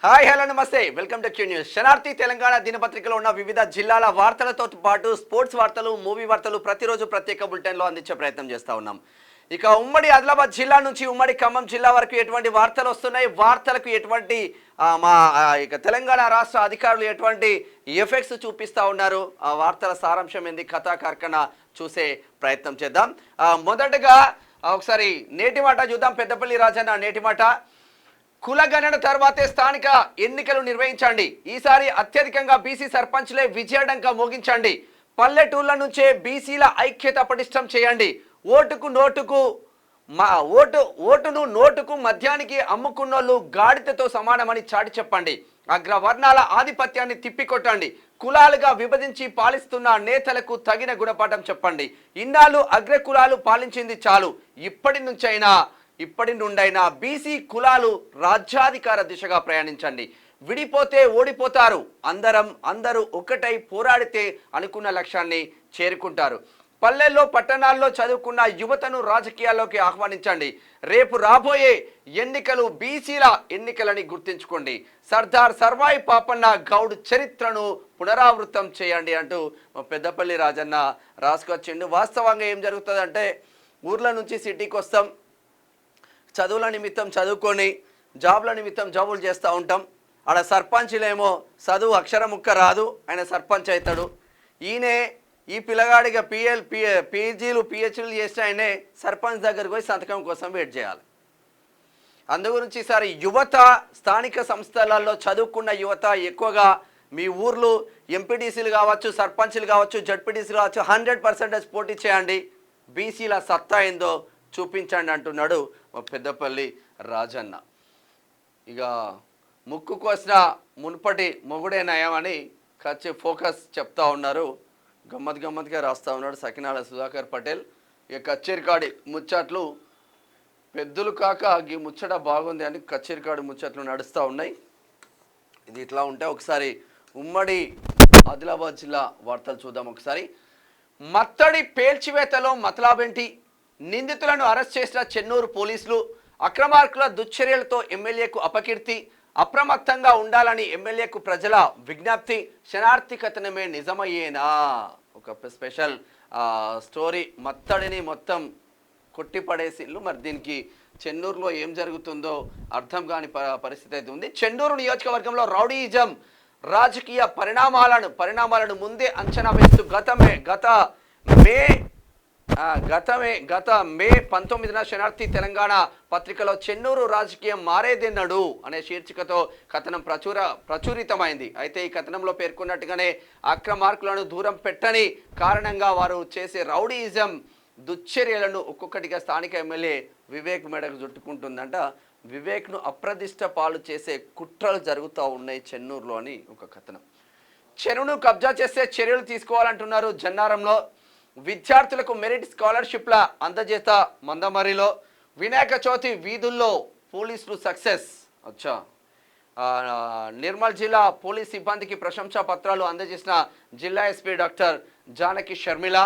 Hi hello నమస్తే welcome to Q news. శనార్థి తెలంగాణ దినపత్రికలో ఉన్న వివిధ జిల్లాల వార్తలతో పాటు స్పోర్ట్స్ వార్తలు, మూవీ వార్తలు ప్రతిరోజు ప్రత్యేక బులెటిన్లో అందించే ప్రయత్నం చేస్తూ ఉన్నాం. ఇక ఉమ్మడి ఆదిలాబాద్ జిల్లా నుంచి ఉమ్మడి ఖమ్మం జిల్లా వరకు ఎటువంటి వార్తలు వస్తున్నాయి, వార్తలకు ఎటువంటి ఇక తెలంగాణ రాష్ట్ర అధికారులు ఎటువంటి ఎఫెక్ట్స్ చూపిస్తూ ఉన్నారు, ఆ వార్తల సారాంశం ఏంది, కథా కార్ఖాన చూసే ప్రయత్నం చేద్దాం. మొదటగా ఒకసారి నేటి మాట చూద్దాం. పెద్దపల్లి రాజన్న నేటి మాట: కులగణన తర్వాతే స్థానిక ఎన్నికలు నిర్వహించండి. ఈసారి అత్యధికంగా బీసీ సర్పంచ్లే విజయడంక మోగించండి. పల్లెటూళ్ళ నుంచే బీసీల ఐక్యత పటిష్టం చేయండి. ఓటును నోటుకు మద్యానికి అమ్ముకున్నోళ్ళు గాడిదతో సమానమని చాటి చెప్పండి. అగ్రవర్ణాల ఆధిపత్యాన్ని తిప్పికొట్టండి. కులాలుగా విభజించి పాలిస్తున్న నేతలకు తగిన గుణపాఠం చెప్పండి. ఇన్నాళ్ళు అగ్రకులాలు పాలించింది చాలు. ఇప్పటి నుండైనా బీసీ కులాలు రాజ్యాధికార దిశగా ప్రయాణించండి. విడిపోతే ఓడిపోతారు. అందరూ ఒకటై పోరాడితే అనుకున్న లక్ష్యాన్ని చేరుకుంటారు. పల్లెల్లో పట్టణాల్లో చదువుకున్న యువతను రాజకీయాల్లోకి ఆహ్వానించండి. రేపు రాబోయే ఎన్నికలు బీసీల ఎన్నికలని గుర్తించుకోండి. సర్దార్ సర్వాయి పాపన్న గౌడ్ చరిత్రను పునరావృతం చేయండి అంటూ పెద్దపల్లి రాజన్న రాసుకొచ్చిండు. వాస్తవంగా ఏం జరుగుతుందంటే, ఊర్ల నుంచి సిటీకి వస్తాం, చదువుల నిమిత్తం చదువుకొని జాబ్ల నిమిత్తం జాబులు చేస్తూ ఉంటాం. ఆడ సర్పంచ్లేమో చదువు అక్షరం ముక్క రాదు, ఆయన సర్పంచ్ అవుతాడు. ఈ పిల్లగాడిగా పీజీలు పిహెచ్డీలు చేస్తే ఆయనే సర్పంచ్ దగ్గరకు పోయి సంతకం కోసం వెయిట్ చేయాలి. అందుగురించి ఈసారి యువత, స్థానిక సంస్థలలో చదువుకున్న యువత ఎక్కువగా మీ ఊర్లు ఎంపీటీసీలు కావచ్చు, సర్పంచ్లు కావచ్చు, జడ్పీటీసీలు కావచ్చు 100% పోటీ చేయండి. బీసీల సత్తా ఏందో చూపించండి అంటున్నాడు పెద్దపల్లి రాజన్న. ఇక ముక్కు కోసిన మునుపటి మొగుడే నయమని ఫోకస్ చెప్తా ఉన్నారు. గమ్మత్తుగా రాస్తూ ఉన్నాడు సకినాల సుధాకర్ పటేల్. ఇక కచ్చేరికాడి ముచ్చట్లు పెద్దలు కాక ఈ ముచ్చట బాగుంది అని కచ్చేరికాడి ముచ్చట్లు నడుస్తూ ఉన్నాయి. ఇది ఇట్లా ఉంటే ఒకసారి ఉమ్మడి ఆదిలాబాద్ జిల్లా వార్తలు చూద్దాం. ఒకసారి మత్తడి పేల్చివేతలో మతలాబెంటి, నిందితులను అరెస్ట్ చేసిన చెన్నూరు పోలీసులు, అక్రమార్కుల దుశ్చర్యలతో ఎమ్మెల్యేకు అపకీర్తి, అప్రమత్తంగా ఉండాలని ఎమ్మెల్యేకు ప్రజల విజ్ఞప్తి, శనార్థి కథనమే నిజమయ్యేనా? ఒక స్పెషల్ స్టోరీ. మత్తడిని మొత్తం కొట్టిపడేసిళ్ళు. మరి దీనికి చెన్నూరులో ఏం జరుగుతుందో అర్థం కాని పరిస్థితి అయితే ఉంది. చెన్నూరు నియోజకవర్గంలో రౌడీయిజం రాజకీయ పరిణామాలను ముందే అంచనా వేస్తూ గత మే 19న శనార్థి తెలంగాణ పత్రికలో చెన్నూరు రాజకీయం మారేదెన్నడు అనే శీర్షికతో కథనం ప్రచురితమైంది. అయితే ఈ కథనంలో పేర్కొన్నట్టుగానే అక్రమార్కులను దూరం పెట్టని కారణంగా వారు చేసే రౌడీయిజం దుశ్చర్యలను ఒక్కొక్కటిగా స్థానిక ఎమ్మెల్యే వివేక్ మెడకు చుట్టుకుంటుందంట. వివేక్ను అప్రదిష్ట పాలు చేసే కుట్రలు జరుగుతూ ఉన్నాయి చెన్నూరులో అని ఒక కథనం. చెరువును కబ్జా చేసే చర్యలు తీసుకోవాలంటున్నారు జన్నారంలో. విద్యార్థులకు మెరిట్ స్కాలర్షిప్ల అందజేత మందమరిలో. వినాయక చవితి వీధుల్లో పోలీసులు సక్సెస్. నిర్మల్ జిల్లా పోలీస్ సిబ్బందికి ప్రశంసా పత్రాలు అందజేసిన జిల్లా ఎస్పీ డాక్టర్ జానకి షర్మిల.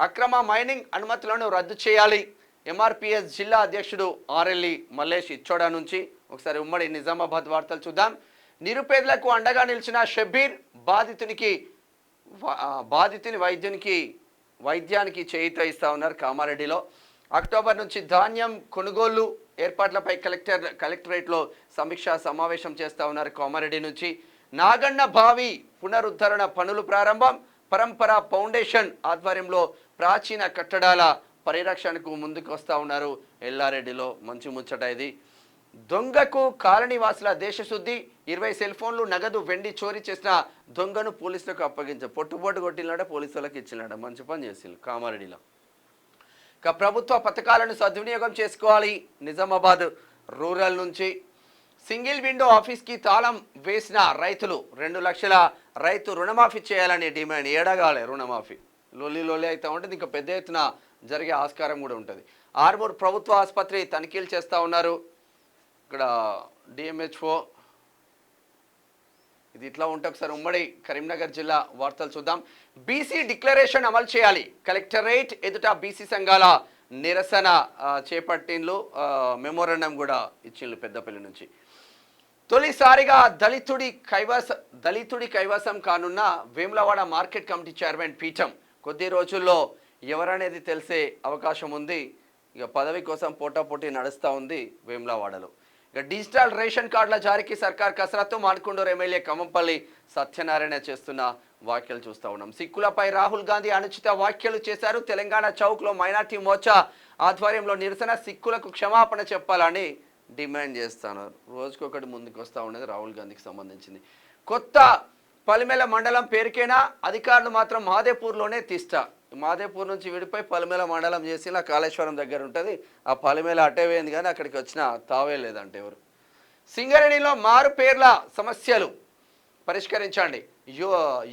అక్రమ మైనింగ్ అనుమతులను రద్దు చేయాలి. ఎంఆర్పిఎస్ జిల్లా అధ్యక్షుడు ఆర్ఎల్ఈ మల్లేష్ ఇచ్చోడా నుంచి. ఒకసారి ఉమ్మడి నిజామాబాద్ వార్తలు చూద్దాం. నిరుపేదలకు అండగా నిలిచిన షబ్బీర్ బాధితుని వైద్యానికి చేయూత ఇస్తా ఉన్నారు కామారెడ్డిలో. అక్టోబర్ నుంచి ధాన్యం కొనుగోలు ఏర్పాట్లపై కలెక్టరేట్లో సమీక్షా సమావేశం చేస్తూ ఉన్నారు కామారెడ్డి నుంచి. నాగన్న బావి పునరుద్ధరణ పనులు ప్రారంభం. పరంపర ఫౌండేషన్ ఆధ్వర్యంలో ప్రాచీన కట్టడాల పరిరక్షణకు ముందుకు వస్తూ ఉన్నారు ఎల్లారెడ్డిలో. మంచి ముచ్చట ఇది. దొంగకు కాలనీవాసుల దేశశుద్ధి. 20 సెల్ ఫోన్లు, నగదు, వెండి చోరీ చేసిన దొంగను పోలీసులకు అప్పగించారు. పొట్టుపోటు కొట్టినాడ పోలీసులకు ఇచ్చినాడ. మంచి పని చేసిండు కామారెడ్డిలో. ఇక ప్రభుత్వ పథకాలను సద్వినియోగం చేసుకోవాలి. నిజామాబాద్ రూరల్ నుంచి. సింగిల్ విండో ఆఫీస్కి తాళం వేసిన రైతులు. 2 లక్షల రైతు రుణమాఫీ చేయాలని డిమాండ్. ఏడగాలే రుణమాఫీ. లొల్లి అయితే ఉంటుంది. ఇంకా పెద్ద ఎత్తున జరిగే ఆస్కారం కూడా ఉంటుంది. ఆర్మూర్ ప్రభుత్వ ఆసుపత్రి తనిఖీలు చేస్తూ ఉన్నారు. ఇక్కడ డిఎంహెచ్ఓ. ఇది ఇట్లా ఉంటే ఒకసారి ఉమ్మడి కరీంనగర్ జిల్లా వార్తలు చూద్దాం. బీసీ డిక్లరేషన్ అమలు చేయాలి. కలెక్టరేట్ ఎదుట బీసీ సంఘాల నిరసన చేపట్టిండ్లు. మెమోరాండం కూడా ఇచ్చిండ్లు పెద్దపల్లి నుంచి. తొలిసారిగా దళితుడి కైవసం కానున్న వేములవాడ మార్కెట్ కమిటీ చైర్మన్ పీఠం కొద్ది రోజుల్లో ఎవరనేది తెలిసే అవకాశం ఉంది. ఇక పదవి కోసం పోటాపోటీ నడుస్తూ ఉంది వేములవాడలో. ఇక డిజిటల్ రేషన్ కార్డుల జారీకి సర్కార్ కసరత్తు మాడుకొండూరు ఎమ్మెల్యే కమ్మంపల్లి సత్యనారాయణ చేస్తున్న వ్యాఖ్యలు చూస్తూ ఉన్నాం. సిక్కులపై రాహుల్ గాంధీ అనుచిత వ్యాఖ్యలు చేశారు. తెలంగాణ చౌక్లో మైనార్టీ మోర్చా ఆధ్వర్యంలో నిరసన, సిక్కులకు క్షమాపణ చెప్పాలని డిమాండ్ చేస్తాను. రోజుకొకటి ముందుకు వస్తూ ఉన్నది రాహుల్ గాంధీకి సంబంధించింది. కొత్త పలిమెల మండలం పేరుకైనా అధికారులు మాత్రం మాదేపూర్లోనే తిష్ట. మాదేపూర్ నుంచి విడిపోయి పలిమేల మండలం చేసి కాళేశ్వరం దగ్గర ఉంటుంది. ఆ పలిమేల అటే పోయింది కానీ అక్కడికి వచ్చిన తావే లేదంటే ఎవరు. సింగరేణిలో మారు పేర్ల సమస్యలు పరిష్కరించండి.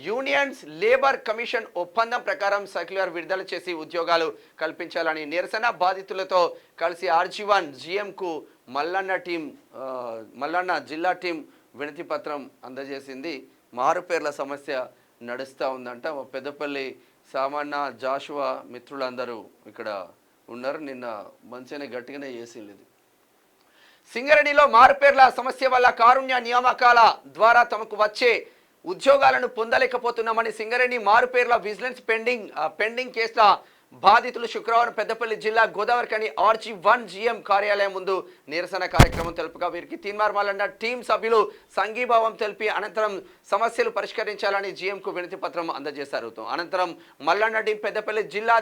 యూనియన్స్ లేబర్ కమిషన్ ఒప్పందం ప్రకారం సర్క్యులర్ విడుదల చేసి ఉద్యోగాలు కల్పించాలని నిరసన, బాధితులతో కలిసి RG1 GMకు మల్లన్న జిల్లా టీం వినతి పత్రం అందజేసింది. మారు పేర్ల సమస్య నడుస్తూ ఉందంట. పెద్దపల్లి సామాన్య జాషువా మిత్రులందరూ ఇక్కడ ఉన్నారు. నిన్న మంచిగానే గట్టిగానే చేసింది. సింగరేణిలో మారుపేర్ల సమస్య వల్ల కారుణ్య నియామకాల ద్వారా తమకు వచ్చే ఉద్యోగాలను పొందలేకపోతున్నామని సింగరేణి మారుపేర్ల విజిలెన్స్ పెండింగ్ కేసుల బాధితులు శుక్రవారం పెద్దపల్లి జిల్లా గోదావరిఖని RG1 GM కార్యాలయం ముందు నిరసన కార్యక్రమం తెలుపుగా వీరికి తీన్మార్ మల్లన్న టీం సభ్యులు సంఘీభావం తెలిపి అనంతరం సమస్యలు పరిష్కరించాలని GMకు వినతి పత్రం అందజేశారు. అనంతరం మల్లన్న టీం పెద్దపల్లి జిల్లా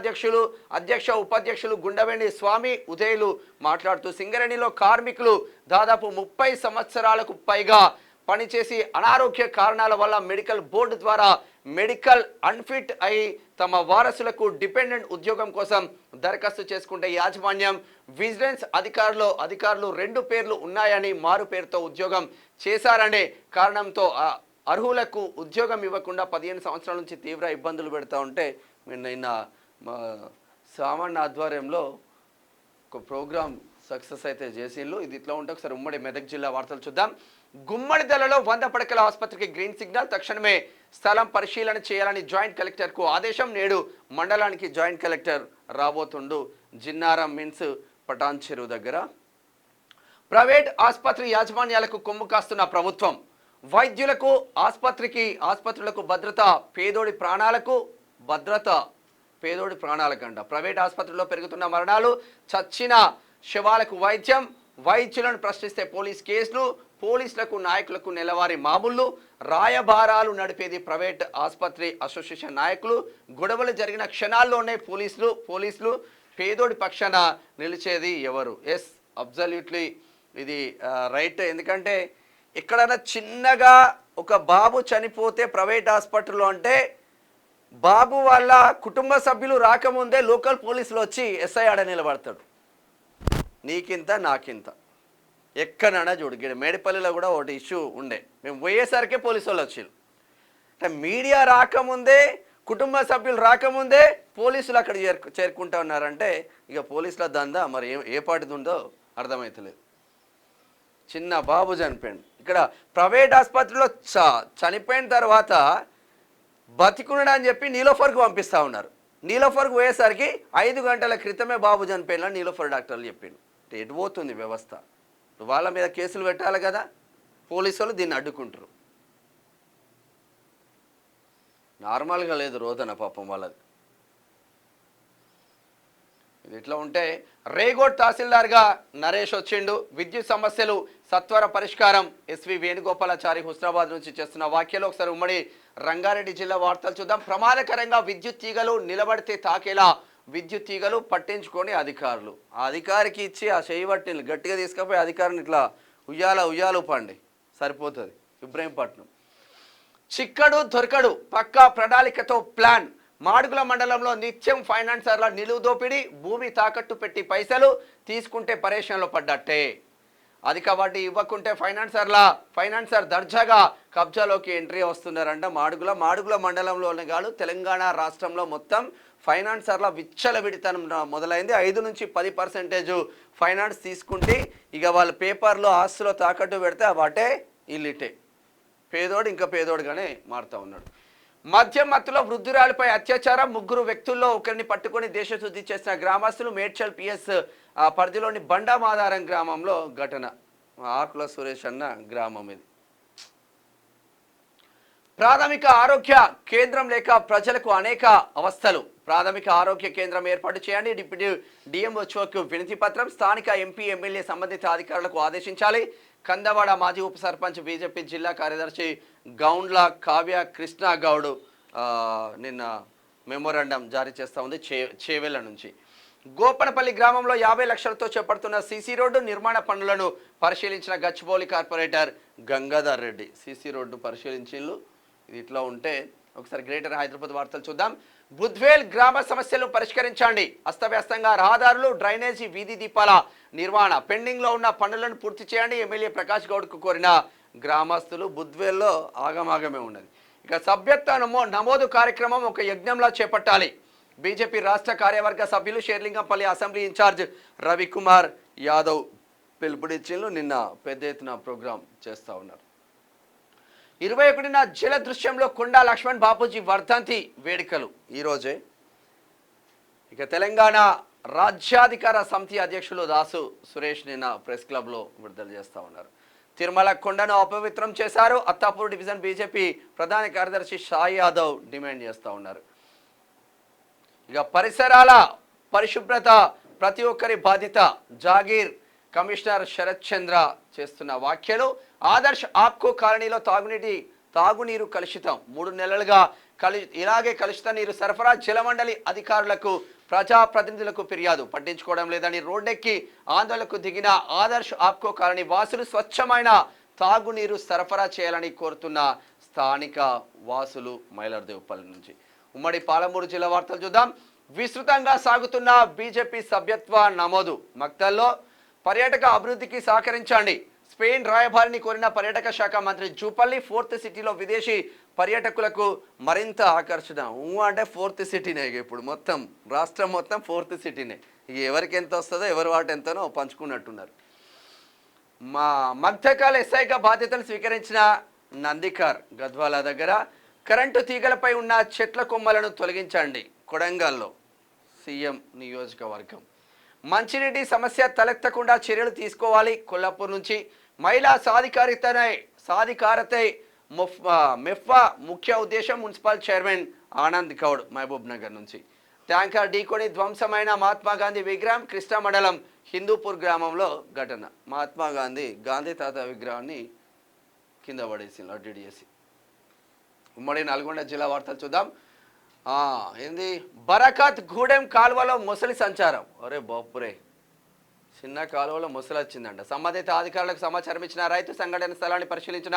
ఉపాధ్యక్షులు గుండవేణి స్వామి ఉదయులు మాట్లాడుతూ సింగరేణిలో కార్మికులు దాదాపు 30 సంవత్సరాలకు పైగా పనిచేసి అనారోగ్య కారణాల వల్ల మెడికల్ బోర్డు ద్వారా మెడికల్ అన్ఫిట్ అయి తమ వారసులకు డిపెండెంట్ ఉద్యోగం కోసం దరఖాస్తు చేసుకుంటే యాజమాన్యం విజిలెన్స్ అధికారులు 2 పేర్లు ఉన్నాయని మారు పేరుతో ఉద్యోగం చేశారనే కారణంతో అర్హులకు ఉద్యోగం ఇవ్వకుండా 15 సంవత్సరాల నుంచి తీవ్ర ఇబ్బందులు పెడతా ఉంటే నిన్న సామాన్య ఆధ్వర్యంలో ఒక ప్రోగ్రామ్ సక్సెస్ అయితే చేసిళ్ళు. ఇది ఇట్లా ఉంటే ఒకసారి ఉమ్మడి మెదక్ జిల్లా వార్తలు చూద్దాం. గుమ్మడిదలలో 100 పడకల ఆసుపత్రికి గ్రీన్ సిగ్నల్, తక్షణమే స్థలం పరిశీలన చేయాలని జాయింట్ కలెక్టర్కు ఆదేశం. నేడు మండలానికి జాయింట్ కలెక్టర్ రాబోతుండు. జిన్నారం మిన్స్ పటాన్ చెరువు దగ్గర ప్రైవేట్ ఆసుపత్రి యాజమాన్యాలకు కొమ్ము కాస్తున్న ప్రభుత్వం. వైద్యులకు ఆసుపత్రులకు భద్రత, పేదోడి ప్రాణాలకంట. ప్రైవేట్ ఆసుపత్రుల్లో పెరుగుతున్న మరణాలు, చచ్చిన శవాలకు వైద్యులను ప్రశ్నిస్తే పోలీస్ కేసులు, పోలీసులకు నాయకులకు నెలవారీ మామూళ్ళు, రాయబారాలు నడిపేది ప్రైవేట్ ఆసుపత్రి అసోసియేషన్ నాయకులు. గొడవలు జరిగిన క్షణాల్లోనే పోలీసులు పేదోడి పక్షాన నిలిచేది ఎవరు? ఎస్, అబ్జల్యూట్లీ ఇది రైట్. ఎందుకంటే ఎక్కడైనా చిన్నగా ఒక బాబు చనిపోతే ప్రైవేట్ హాస్పిటల్లో అంటే బాబు వాళ్ళ కుటుంబ సభ్యులు రాకముందే లోకల్ పోలీసులు వచ్చి SI ఆడ నిలబడతాడు. నీకింత నాకింత. ఎక్కడైనా చూడు, మేడిపల్లిలో కూడా ఒకటి ఇష్యూ ఉండే, మేము పోయేసరికే పోలీసు వాళ్ళు వచ్చారు. అంటే మీడియా రాకముందే, కుటుంబ సభ్యులు రాకముందే పోలీసులు అక్కడ చేరుకుంటా ఉన్నారంటే ఇక పోలీసుల దందా మరి ఏ పాటిది ఉందో అర్థమవుతలేదు. చిన్న బాబు చనిపోయాడు. ఇక్కడ ప్రైవేట్ ఆసుపత్రిలో చనిపోయిన తర్వాత బతికున్నాడు అని చెప్పి నీలోఫర్కు పంపిస్తూ ఉన్నారు. నీలోఫర్కు పోయేసరికి 5 గంటల క్రితమే బాబు చనిపోయినా నీలోఫర్ డాక్టర్లు చెప్పిండు. ఎటు పోతుంది వ్యవస్థ? వాళ్ళ మీద కేసులు పెట్టాలి కదా, పోలీసులు దీన్ని అడ్డుకుంటారు. నార్మల్గా లేదు రోదన పాపం వాళ్ళది. ఇది ఇట్లా ఉంటే రేగోడ్ తహసీల్దార్గా నరేష్ వచ్చిండు. విద్యుత్ సమస్యలు సత్వర పరిష్కారం. SV వేణుగోపాలాచారి హుస్నాబాద్ నుంచి చేస్తున్న వ్యాఖ్యలు. ఒకసారి ఉమ్మడి రంగారెడ్డి జిల్లా వార్తలు చూద్దాం. ప్రమాదకరంగా విద్యుత్ తీగలు నిలబడితే తాకేలా విద్యుత్ తీగలు పట్టించుకొని అధికారులు. ఆ అధికారికి ఇచ్చి ఆ చేయబట్టిని గట్టిగా తీసుకుపోయి అధికారిని ఇట్లా ఉయ్యాలు సరిపోతుంది. ఇబ్రహీంపట్నం చిక్కడు దొరకడు, పక్కా ప్రణాళికతో ప్లాన్. మాడుగుల మండలంలో నిత్యం ఫైనాన్సర్ల నిలువు దోపిడీ, భూమి తాకట్టు పెట్టి పైసలు తీసుకుంటే పరేషన్లో పడ్డట్టే. అధిక వడ్డీ ఇవ్వకుంటే ఫైనాన్సర్ దర్జాగా కబ్జాలోకి ఎంట్రీ వస్తున్నారంట. మాడుగుల మండలంలోనే కాదు, తెలంగాణ రాష్ట్రంలో మొత్తం ఫైనాన్సర్ల విచ్చలవిడితనం మొదలైంది. 5 నుంచి 10% ఫైనాన్స్ తీసుకుంటే ఇక వాళ్ళ పేపర్లో ఆస్తులో తాకట్టు పెడితే వాటే ఇల్లిటే. పేదోడు ఇంకా పేదోడుగానే మారుతూ ఉన్నాడు. మద్యం మత్తులో వృద్ధురాలిపై అత్యాచారం. 3 వ్యక్తుల్లో ఒకరిని పట్టుకొని దేశశుద్ధి చేసిన గ్రామస్తులు. మేడ్చల్ PS పరిధిలోని బండామాధారం గ్రామంలో ఘటన. ఆకుల సురేష్ అన్న గ్రామం ఇది. ప్రాథమిక ఆరోగ్య కేంద్రం లేక ప్రజలకు అనేక అవస్థలు. ప్రాథమిక ఆరోగ్య కేంద్రం ఏర్పాటు చేయండి. డిప్యూటీ డిఎంహెచ్ఓకు వినతి పత్రం. స్థానిక ఎంపీ ఎమ్మెల్యే సంబంధిత అధికారులకు ఆదేశించాలి. కందవాడ మాజీ ఉప సర్పంచ్ బీజేపీ జిల్లా కార్యదర్శి గౌండ్ల కావ్య కృష్ణ గౌడ్ నిన్న మెమోరాండం జారీ చేస్తూ ఉంది చేవెళ్ల నుంచి. గోపనపల్లి గ్రామంలో 50 లక్షలతో చేపడుతున్న సీసీ రోడ్డు నిర్మాణ పనులను పరిశీలించిన Gachibowli corporator Gangadhar Reddy. CC road పరిశీలించిళ్ళు. ఇది ఇట్లా ఉంటే ఒకసారి గ్రేటర్ హైదరాబాద్ వార్తలు చూద్దాం. బుద్వేల్ గ్రామ సమస్యలు పరిష్కరించండి. అస్తవ్యస్తంగా రహదారులు, డ్రైనేజీ, వీధి దీపాల నిర్వహణ పెండింగ్ లో ఉన్న పనులను పూర్తి చేయండి. ఎమ్మెల్యే ప్రకాష్ గౌడ్కు కోరిన గ్రామస్తులు. బుద్వేల్లో ఆగమాగమే ఉన్నది. ఇక సభ్యత్వ నమోదు కార్యక్రమం ఒక యజ్ఞంలా చేపట్టాలి. బీజేపీ రాష్ట్ర కార్యవర్గ సభ్యులు షేర్లింగంపల్లి అసెంబ్లీ ఇన్ఛార్జ్ రవికుమార్ యాదవ్ పిలుపునిచ్చిళ్ళు. నిన్న పెద్ద ఎత్తున ప్రోగ్రాం చేస్తూ ఉన్నారు. 21న జల దృశ్యంలో కొండా లక్ష్మణ్ బాపూజీ వర్ధంతి వేడుకలు ఈరోజే. ఇక తెలంగాణ రాజ్యాధికార సమితి అధ్యక్షులు దాసు సురేష్ నిన్న ప్రెస్ క్లబ్లో విడుదల చేస్తూ ఉన్నారు. తిరుమల కొండను అపవిత్రం చేశారు. అత్తాపూర్ డివిజన్ బీజేపీ ప్రధాన కార్యదర్శి సాయి యాదవ్ డిమాండ్ చేస్తూ ఉన్నారు. ఇక పరిసరాల పరిశుభ్రత ప్రతి ఒక్కరి బాధ్యత. జాగీర్ కమిషనర్ శరత్ చంద్ర చేస్తున్న వ్యాఖ్యలు. ఆదర్శ్ ఆప్కో కాలనీలో తాగునీరు కలుషితం. 3 నెలలుగా ఇలాగే కలుషిత నీరు సరఫరా. జలమండలి అధికారులకు ప్రజాప్రతినిధులకు ఫిర్యాదు పట్టించుకోవడం లేదని రోడ్డెక్కి ఆందోళనకు దిగిన ఆదర్శ్ ఆప్కో కాలనీ వాసులు స్వచ్ఛమైన తాగునీరు సరఫరా చేయాలని కోరుతున్న స్థానిక వాసులు మైలర్దేవపల్లి నుంచి. ఉమ్మడి పాలమూరు జిల్లా వార్తలు చూద్దాం. విస్తృతంగా సాగుతున్న బీజేపీ సభ్యత్వ నమోదు. మక్తల్లో పర్యాటక అభివృద్ధికి సహకరించండి. స్పెయిన్ రాయబారిని కోరిన పర్యాటక శాఖ మంత్రి జూపల్లి. 4th సిటీలో విదేశీ పర్యాటకులకు మరింత ఆకర్షణ. అంటే 4th సిటీనే. ఇప్పుడు మొత్తం రాష్ట్రం మొత్తం 4th సిటీనే. ఇక ఎవరికి ఎంత వస్తుందో ఎవరి వాటి ఎంతనో పంచుకున్నట్టున్నారు. మగ్ధకాల ఎస్ఐగా బాధ్యతలు స్వీకరించిన నందికార్ గద్వాల దగ్గర కరెంటు తీగలపై ఉన్న చెట్ల కొమ్మలను తొలగించండి. కొడంగల్లో సీఎం నియోజకవర్గం. మంచినీటి సమస్య తలెత్తకుండా చర్యలు తీసుకోవాలి. కొల్లాపూర్ నుంచి మహిళా సాధికారతై మెఫ్వా ముఖ్య ఉద్దేశం. మున్సిపల్ చైర్మన్ ఆనంద్ గౌడ్ మహబూబ్ నగర్ నుంచి. ట్యాంకర్ ఢీకొని ధ్వంసమైన మహాత్మా గాంధీ విగ్రహం. కృష్ణా మండలం హిందూపూర్ గ్రామంలో ఘటన. మహాత్మా గాంధీ తాత విగ్రహాన్ని కింద పడేసింది అడ్డీ చేసి. ఉమ్మడి నల్గొండ జిల్లా వార్తలు చూద్దాం. ఏంది బరకత్ గూడెం కాలువలో మొసలి సంచారం. అరే బాపురే, చిన్న కాలువలో మొసలి వచ్చిందంట. సంబంధిత అధికారులకు సమాచారం ఇచ్చిన రైతు సంఘటన స్థలాన్ని పరిశీలించిన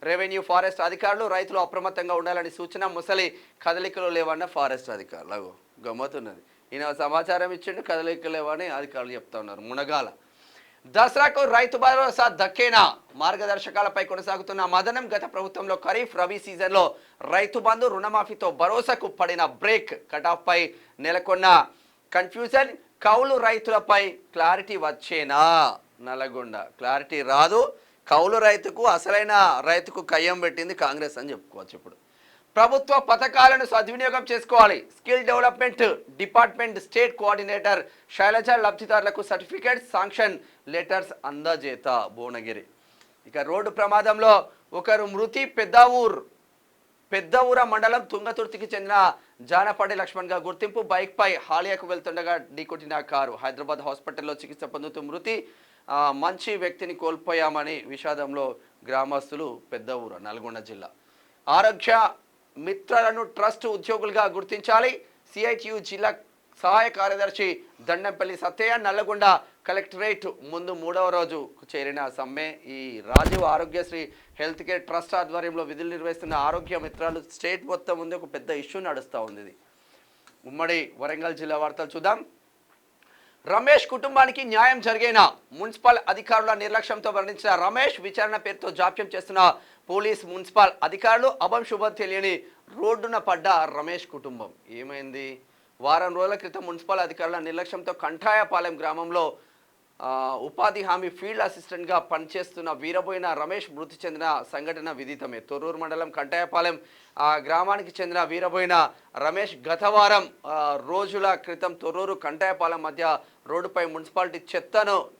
రెవెన్యూ ఫారెస్ట్ అధికారులు. రైతులు అప్రమత్తంగా ఉండాలని సూచన. మొసలి కదలికలు లేవన్న ఫారెస్ట్ అధికారులు. గమ్మతున్నది. ఈయన సమాచారం ఇచ్చిండు, కదలికలు లేవని అధికారులు చెప్తా ఉన్నారు. మునగాల దసరాకు రైతు భరోసా దక్కేనా? మార్గదర్శకాలపై కొనసాగుతున్న మదనం. గత ప్రభుత్వంలో ఖరీఫ్ రబీ సీజన్లో రైతు బంధు రుణమాఫీతో భరోసాకు పడిన బ్రేక్. కటాఫ్ పై నెలకొన్న కన్ఫ్యూజన్. కౌలు రైతులపై క్లారిటీ వచ్చేనా? నల్గొండ క్లారిటీ రాదు. కౌలు రైతుకు అసలైన రైతుకు కయ్యం పెట్టింది కాంగ్రెస్ అని చెప్పుకోవచ్చు. ఇప్పుడు ప్రభుత్వ పథకాలను సద్వినియోగం చేసుకోవాలి. Skill development department state coordinator Shailaja లబ్ధిదారులకు సర్టిఫికేట్ శాంక్షన్ లెటర్స్ అందజేత. భువనగిరి. ఇక రోడ్డు ప్రమాదంలో ఒకరు మృతి. పెద్దఊర మండలం తుంగతుర్తికి చెందిన జానపాటి లక్ష్మణ్గా గుర్తింపు. బైక్ పై హాలియాకు వెళ్తుండగా ఢీకొట్టిన కారు. హైదరాబాద్ హాస్పిటల్లో చికిత్స పొందుతూ మృతి. మంచి వ్యక్తిని కోల్పోయామని విషాదంలో గ్రామస్తులు. పెద్దఊర నల్గొండ జిల్లా. ఆరోగ్య మిత్రులను ట్రస్ట్ ఉద్యోగులుగా గుర్తించాలి. సిఐటియు జిల్లా సహాయ కార్యదర్శి దండంపల్లి సత్తయ్య. నల్లగొండ కలెక్టరేట్ ముందు 3వ రోజు చేరిన సమ్మె. ఈ Rajiv Aarogyasri health care trust ఆధ్వర్యంలో విధులు నిర్వహిస్తున్న ఆరోగ్య మిత్రాలు స్టేట్ మొత్తం ముందు ఒక పెద్ద ఇష్యూ నడుస్తూ ఉంది. ఉమ్మడి వరంగల్ జిల్లా వార్తలు చూద్దాం. రమేష్ కుటుంబానికి న్యాయం జరిగేనా? మున్సిపల్ అధికారుల నిర్లక్ష్యంతో వర్ణించిన రమేష్. విచారణ పేరుతో జాప్యం చేస్తున్న పోలీస్ మున్సిపల్ అధికారులు. అభం శుభం తెలియని రోడ్డున పడ్డ రమేష్ కుటుంబం. ఏమైంది? వారం రోజుల క్రితం మున్సిపల్ అధికారుల నిర్లక్ష్యంతో కంఠాయపాలెం గ్రామంలో ఉపాధి హామీ ఫీల్డ్ అసిస్టెంట్గా పనిచేస్తున్న వీరబోయిన రమేష్ మృతి చెందిన సంఘటన విదితమే. తొర్రూరు మండలం కంటాయపాలెం గ్రామానికి చెందిన వీరబోయిన రమేష్ గత వారం రోజుల క్రితం తొర్రూరు కంటాయపాలెం మధ్య రోడ్డుపై మున్సిపాలిటీ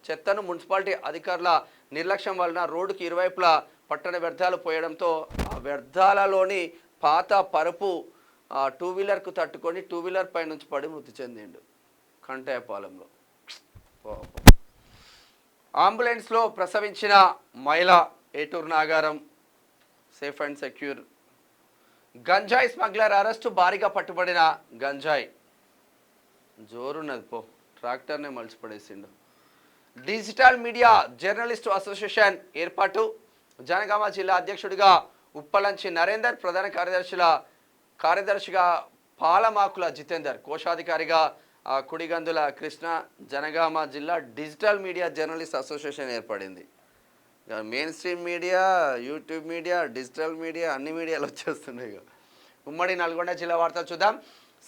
చెత్తను మున్సిపాలిటీ అధికారుల నిర్లక్ష్యం వలన రోడ్డుకి ఇరువైపులా పట్టణ వ్యర్థాలు పోయడంతో ఆ వ్యర్థాలలోని పాత పరుపు టూ వీలర్కు తట్టుకొని టూ వీలర్ పై నుంచి పడి మృతి చెందిండు కంటాయపాలెంలో. అంబులెన్స్లో ప్రసవించిన మహిళ ఏటూరు నాగారం సేఫ్ అండ్ సెక్యూర్. గంజాయి స్మగ్లర్ అరెస్టు, భారీగా పట్టుబడిన గంజాయి జోరున్నది పో, ట్రాక్టర్నే మలిచిపడేసిండు. డిజిటల్ మీడియా జర్నలిస్టు అసోసియేషన్ ఏర్పాటు, జనగామ జిల్లా అధ్యక్షుడిగా ఉప్పలంచి నరేందర్, ప్రధాన కార్యదర్శిగా పాలమాకుల జితేందర్, కోశాధికారిగా కుడిగందుల కృష్ణ. జనగామ జిల్లా డిజిటల్ మీడియా జర్నలిస్ట్ అసోసియేషన్ ఏర్పడింది. Main stream media, YouTube media, digital media అన్ని మీడియాలు వచ్చేస్తున్నాయి. ఉమ్మడి నల్గొండ జిల్లా వార్తలు చూద్దాం.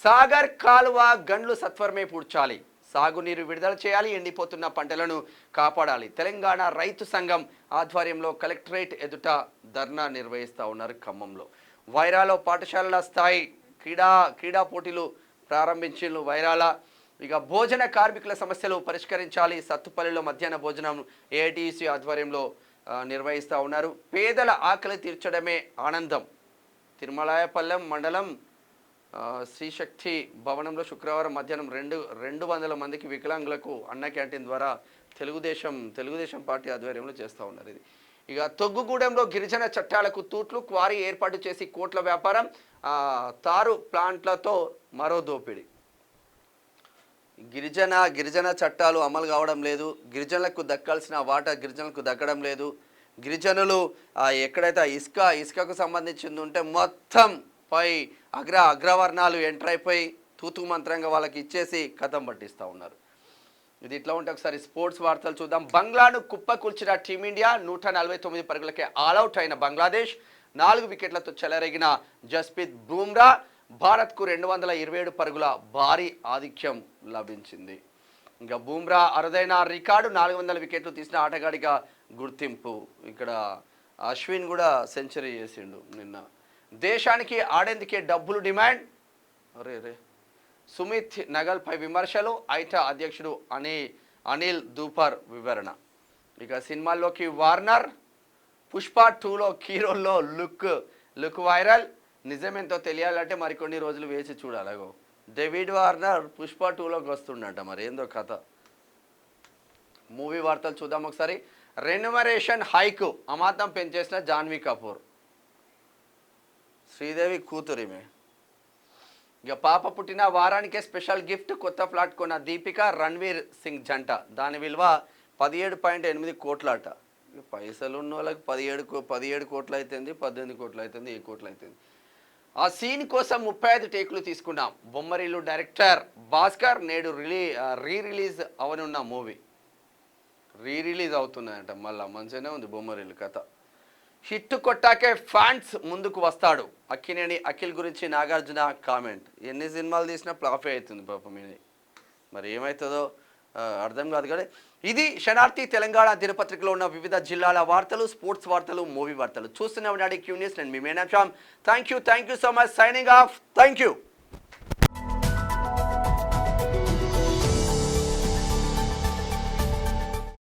సాగర్ కాలువ గండ్లు సత్వరమే పూడ్చాలి, సాగునీరు విడుదల చేయాలి, ఎండిపోతున్న పంటలను కాపాడాలి. తెలంగాణ రైతు సంఘం ఆధ్వర్యంలో కలెక్టరేట్ ఎదుట ధర్నా నిర్వహిస్తూ ఉన్నారు ఖమ్మంలో. వైరాలో పాఠశాలల స్థాయి క్రీడా పోటీలు ప్రారంభించిన వైరాల. ఇక భోజన కార్మికుల సమస్యలు పరిష్కరించాలి, సత్తుపల్లిలో మధ్యాహ్న భోజనం ఏఐటీసీ ఆధ్వర్యంలో నిర్వహిస్తూ ఉన్నారు. పేదల ఆకలి తీర్చడమే ఆనందం. తిరుమలాయపల్లెం మండలం శ్రీశక్తి భవనంలో శుక్రవారం మధ్యాహ్నం 200 మందికి వికలాంగులకు అన్న క్యాంటీన్ ద్వారా తెలుగుదేశం పార్టీ ఆధ్వర్యంలో చేస్తూ ఉన్నారు. ఇది ఇక తొగ్గుగూడెంలో గిరిజన చట్టాలకు తూట్లు, క్వారీ ఏర్పాటు చేసి కోట్ల వ్యాపారం, తారు ప్లాంట్లతో మరో దోపిడీ. గిరిజన చట్టాలు అమలు కావడం లేదు, గిరిజనులకు దక్కాల్సిన వాటా గిరిజనులకు దక్కడం లేదు. గిరిజనులు ఎక్కడైతే ఇసుకకు సంబంధించింది ఉంటే మొత్తం పై అగ్రవర్ణాలు ఎంటర్ అయిపోయి తూతు మంత్రంగా వాళ్ళకి ఇచ్చేసి కథం పట్టిస్తూ ఉన్నారు. ఇది ఇట్లా ఉంటే ఒకసారి స్పోర్ట్స్ వార్తలు చూద్దాం. బంగ్లాను కుప్పకూల్చిన టీమిండియా 149 పరుగులకే ఆల్అవుట్ అయిన బంగ్లాదేశ్, 4 వికెట్లతో చెలరేగిన జస్ప్రీత్ బుమ్రా, భారత్కు 227 పరుగుల భారీ ఆధిక్యం లభించింది. ఇంకా బుమ్రా అరుదైన రికార్డు, 400 వికెట్లు తీసిన ఆటగాడిగా గుర్తింపు. ఇక్కడ అశ్విన్ కూడా సెంచరీ చేసిండు నిన్న. దేశానికి ఆడేందుకే డబ్బులు డిమాండ్, రే సుమిత్ నగల్పై విమర్శలు, ఐటా అధ్యక్షుడు అనిల్ దూపర్ వివరణ. ఇక సినిమాల్లోకి వార్నర్, పుష్ప 2లో హీరోల్లో లుక్ వైరల్. నిజమేంతో తెలియాలంటే మరికొన్ని రోజులు వేచి చూడాలగో. డేవిడ్ వార్నర్ పుష్ప 2లోకి వస్తుండట, మరి ఏందో కథ. మూవీ వార్తలు చూద్దాం ఒకసారి. రెన్యుమరేషన్ హైక్ అమాంతం పెంచేసిన జాన్వీ కపూర్, శ్రీదేవి కూతురిమే. ఇక పాప పుట్టిన వారానికే స్పెషల్ గిఫ్ట్, కొత్త ఫ్లాట్ కొన్న దీపిక రణ్వీర్ సింగ్ జంట. దాని విలువ 17.8 కోట్లట. పైసలు ఉన్న వాళ్ళకి 17 కోట్లు అవుతుంది, 18 కోట్లు అవుతుంది, 1 కోట్లు అవుతుంది. ఆ సీన్ కోసం 35 టేకులు తీసుకున్నాం. బొమ్మరిల్లు డైరెక్టర్ భాస్కర్. నేడు రిలీజ్ అవనున్న మూవీ రిలీజ్ అవుతున్నాయంట. మళ్ళీ మంచిగానే ఉంది బొమ్మరిల్లు కథ. హిట్ కొట్టాకే ఫ్యాన్స్ ముందుకు వస్తాడు, అక్కినేని అఖిల్ గురించి నాగార్జున కామెంట్. ఎన్ని సినిమాలు తీసినా ఫ్లాపే అవుతుంది పాపం. మరి ఏమవుతుందో అర్థం కాదు కదా. ఇది శనార్థి తెలంగాణ దినపత్రికలో ఉన్న వివిధ జిల్లాల వార్తలు, స్పోర్ట్స్ వార్తలు, మూవీ వార్తలు. చూస్తూనే ఉండండి క్యూ న్యూస్. నేను మీ మేనామ్ Shyam. Thank you so much. Signing off. Thank you.